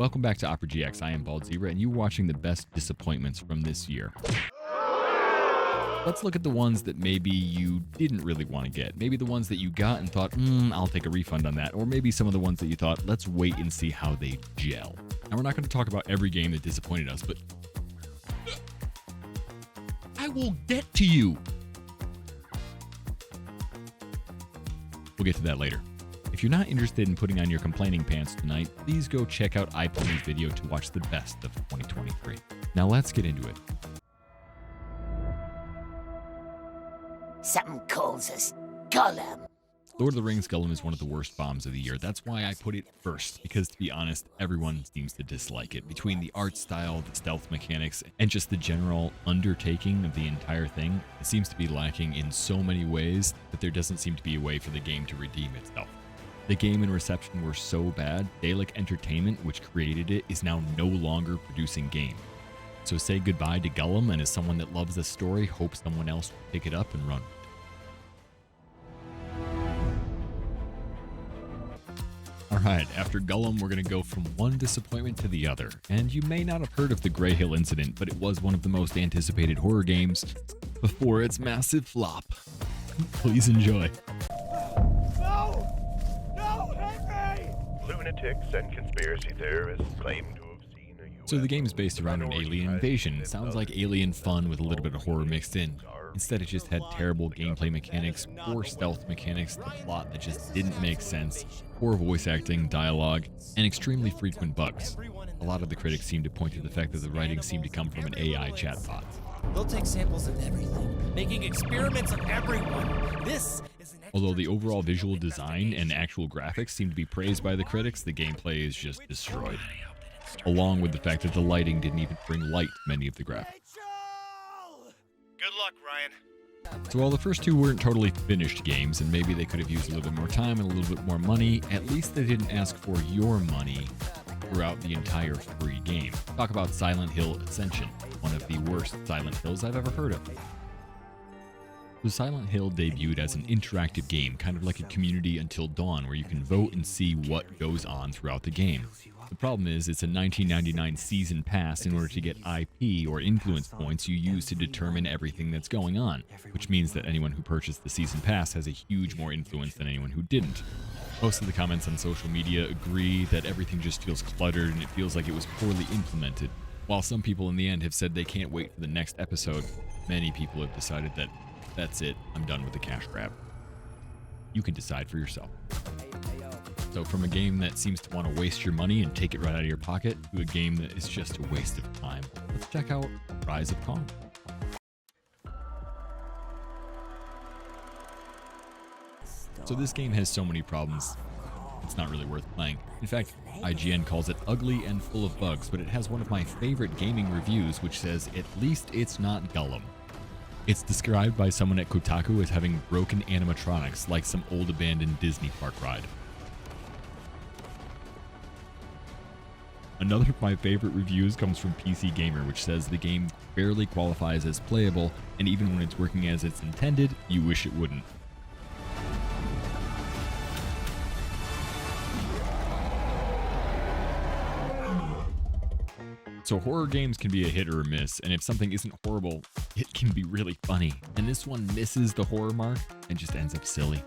Welcome back to Opera GX. I am Bald Zebra, and you're watching the best disappointments from this year. Let's look at the ones that maybe you didn't really want to get. Maybe the ones that you got and thought, I'll take a refund on that. Or maybe some of the ones that you thought, let's wait and see how they gel. Now, we're not going to talk about every game that disappointed us, but I will get to you. We'll get to that later. If you're not interested in putting on your complaining pants tonight, please go check out iPony's video to watch the best of 2023. Now let's get into it. Something calls us Gollum. Lord of the Rings Gollum is one of the worst bombs of the year. That's why I put it first, because to be honest, everyone seems to dislike it. Between the art style, the stealth mechanics, and just the general undertaking of the entire thing, it seems to be lacking in so many ways that there doesn't seem to be a way for the game to redeem itself. The game and reception were so bad, Dalek Entertainment, which created it, is now no longer producing game. So say goodbye to Gollum, and as someone that loves the story, hope someone else will pick it up and run. Alright, after Gollum, we're going to go from one disappointment to the other. And you may not have heard of the Greyhill Incident, but it was one of the most anticipated horror games before its massive flop. Please enjoy. Lunatics and conspiracy theorists claim to have seen a UFO. So the game is based around an alien invasion. It sounds like alien fun with a little bit of horror mixed in. Instead, it just had terrible gameplay mechanics, poor stealth mechanics, the plot that just didn't make sense, poor voice acting, dialogue, and extremely frequent bugs. A lot of the critics seem to point to the fact that the writing seemed to come from an AI chatbot. They'll take samples of everything, making experiments on everyone. This is an Although the overall visual design and actual graphics seem to be praised by the critics, the gameplay is just destroyed. Along with the fact that the lighting didn't even bring light to many of the graphics. Good luck, Ryan. So while the first two weren't totally finished games, and maybe they could have used a little bit more time and a little bit more money, at least they didn't ask for your money throughout the entire free game. Talk about Silent Hill Ascension, one of the worst Silent Hills I've ever heard of. So Silent Hill debuted as an interactive game, kind of like a Community Until Dawn, where you can vote and see what goes on throughout the game. The problem is it's a $19.99 season pass in order to get IP or influence points you use to determine everything that's going on, which means that anyone who purchased the season pass has a huge more influence than anyone who didn't. Most of the comments on social media agree that everything just feels cluttered and it feels like it was poorly implemented. While some people in the end have said they can't wait for the next episode, many people have decided that that's it, I'm done with the cash grab. You can decide for yourself. So from a game that seems to want to waste your money and take it right out of your pocket to a game that is just a waste of time, let's check out Rise of Kong. So this game has so many problems, it's not really worth playing. In fact, IGN calls it ugly and full of bugs, but it has one of my favorite gaming reviews which says, at least it's not Gollum. It's described by someone at Kotaku as having broken animatronics like some old abandoned Disney park ride. Another of my favorite reviews comes from PC Gamer, which says the game barely qualifies as playable, and even when it's working as it's intended, you wish it wouldn't. So horror games can be a hit or a miss, and if something isn't horrible, it can be really funny. And this one misses the horror mark and just ends up silly.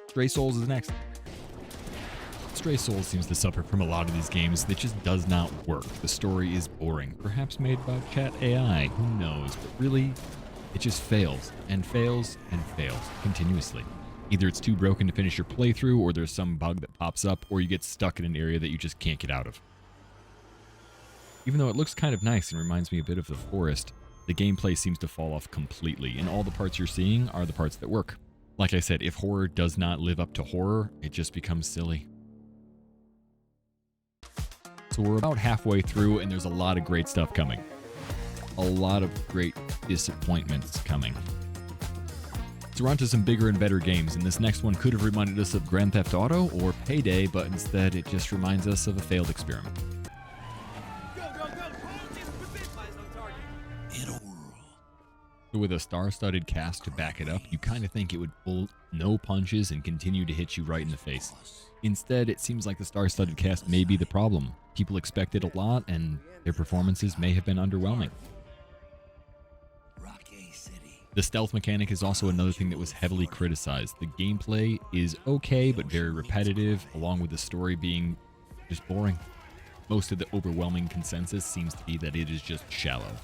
Stray Souls is next. Stray Souls seems to suffer from a lot of these games that just does not work. The story is boring, perhaps made by chat AI, who knows, but really, it just fails and fails and fails continuously. Either it's too broken to finish your playthrough, or there's some bug that pops up, or you get stuck in an area that you just can't get out of. Even though it looks kind of nice and reminds me a bit of The Forest, the gameplay seems to fall off completely, and all the parts you're seeing are the parts that work. Like I said, if horror does not live up to horror, it just becomes silly. So we're about halfway through, and there's a lot of great stuff coming. A lot of great disappointments coming. So we're on to some bigger and better games, and this next one could have reminded us of Grand Theft Auto or Payday, but instead it just reminds us of a failed experiment. In a world So with a star-studded cast to back it up, you kind of think it would pull no punches and continue to hit you right in the face. Instead, it seems like the star-studded cast may be the problem. People expected a lot, and their performances may have been underwhelming. Rockay City. The stealth mechanic is also another thing that was heavily criticized. The gameplay is okay, but very repetitive, along with the story being just boring. Most of the overwhelming consensus seems to be that it is just shallow.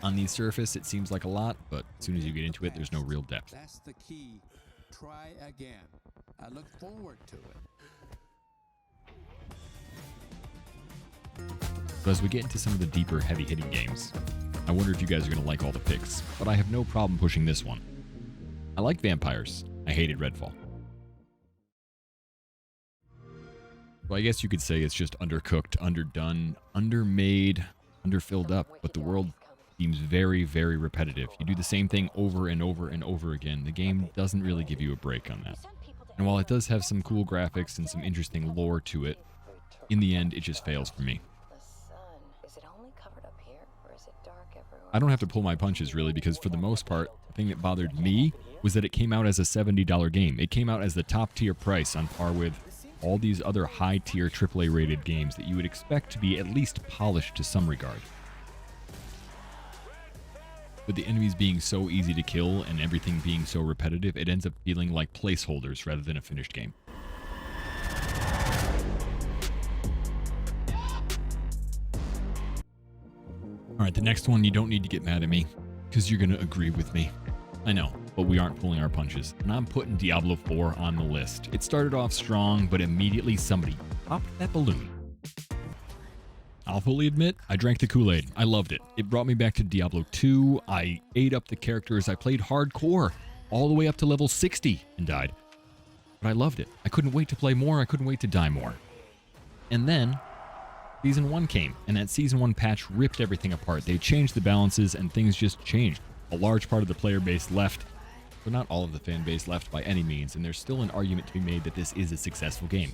On the surface, it seems like a lot, but as soon as you get into it, there's no real depth. That's the key. Try again. I look forward to it. So as we get into some of the deeper, heavy-hitting games, I wonder if you guys are going to like all the picks, but I have no problem pushing this one. I like vampires. I hated Redfall. So I guess you could say it's just undercooked, underdone, undermade, underfilled up, but the world seems very, very repetitive. You do the same thing over and over and over again. The game doesn't really give you a break on that. And while it does have some cool graphics and some interesting lore to it, in the end, it just fails for me. I don't have to pull my punches, really, because for the most part, the thing that bothered me was that it came out as a $70 game. It came out as the top-tier price on par with all these other high-tier AAA-rated games that you would expect to be at least polished to some regard. With the enemies being so easy to kill and everything being so repetitive, it ends up feeling like placeholders rather than a finished game. Alright, the next one, you don't need to get mad at me, because you're going to agree with me. I know, but we aren't pulling our punches, and I'm putting Diablo IV on the list. It started off strong, but immediately somebody popped that balloon. I'll fully admit, I drank the Kool-Aid. I loved it. It brought me back to Diablo 2. I ate up the characters. I played hardcore all the way up to level 60 and died. But I loved it. I couldn't wait to play more. I couldn't wait to die more. And then Season 1 came, and that Season 1 patch ripped everything apart. They changed the balances, and things just changed. A large part of the player base left, but not all of the fan base left by any means, and there's still an argument to be made that this is a successful game.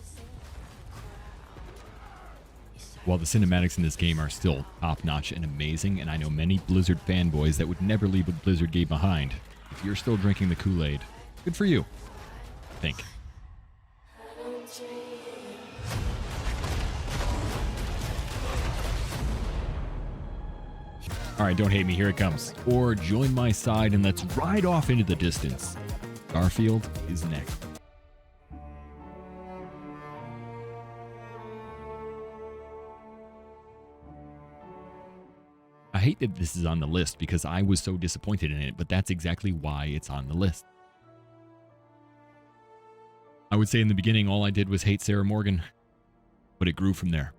While the cinematics in this game are still top-notch and amazing, and I know many Blizzard fanboys that would never leave a Blizzard game behind, if you're still drinking the Kool-Aid, good for you, I think. Alright, don't hate me, here it comes. Or join my side and let's ride off into the distance. Starfield is next. I hate that this is on the list because I was so disappointed in it, but that's exactly why it's on the list. I would say in the beginning all I did was hate Sarah Morgan, but it grew from there.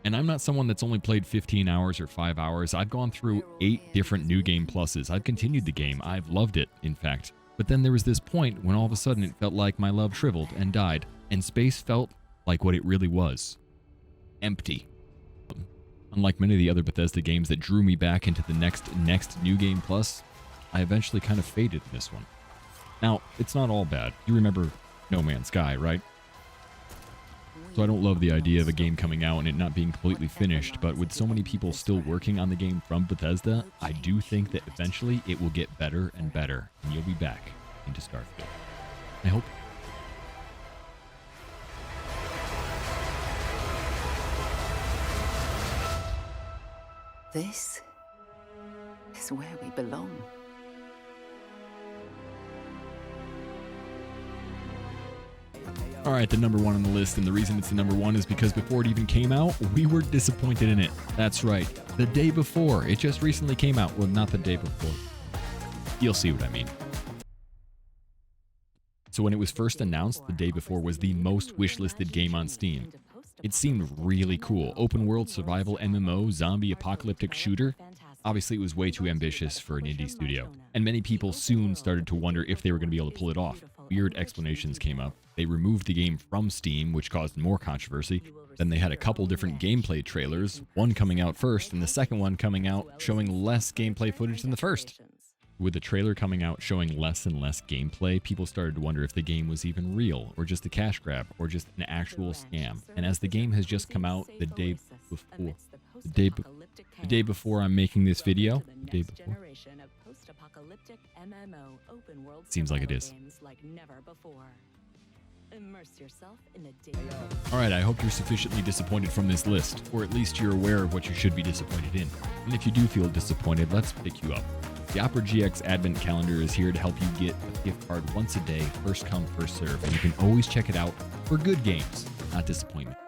And I'm not someone that's only played 15 hours or 5 hours. I've gone through 8 different New Game Pluses. I've continued the game. I've loved it, in fact. But then there was this point when all of a sudden it felt like my love shriveled and died, and space felt like what it really was. Empty. Unlike many of the other Bethesda games that drew me back into the next New Game Plus, I eventually kind of faded in this one. Now, it's not all bad. You remember No Man's Sky, right? So I don't love the idea of a game coming out and it not being completely finished, but with so many people still working on the game from Bethesda, I do think that eventually it will get better and better, and you'll be back into Starfield. I hope. This is where we belong. All right, the number 1 on the list, and the reason it's the number 1 is because before it even came out, we were disappointed in it. That's right, the day before. It just recently came out. Well, not the day before. You'll see what I mean. So when it was first announced, the day before was the most wishlisted game on Steam. It seemed really cool. Open world survival MMO, zombie apocalyptic shooter. Obviously, it was way too ambitious for an indie studio. And many people soon started to wonder if they were going to be able to pull it off. Weird explanations came up. They removed the game from Steam, which caused more controversy. Then they had a couple different gameplay trailers, one coming out first and the second one coming out showing less gameplay footage than the first. With the trailer coming out showing less and less gameplay, people started to wonder if the game was even real, or just a cash grab, or just an actual scam. And as the game has just come out the day before, The day before I'm making this video, the day before. Seems like it is. All right, I hope you're sufficiently disappointed from this list, or at least you're aware of what you should be disappointed in. And if you do feel disappointed, let's pick you up. The Opera GX Advent Calendar is here to help you get a gift card once a day, first come, first serve, and you can always check it out for good games, not disappointment.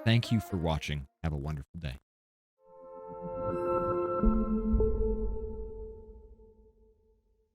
Thank you for watching. Have a wonderful day.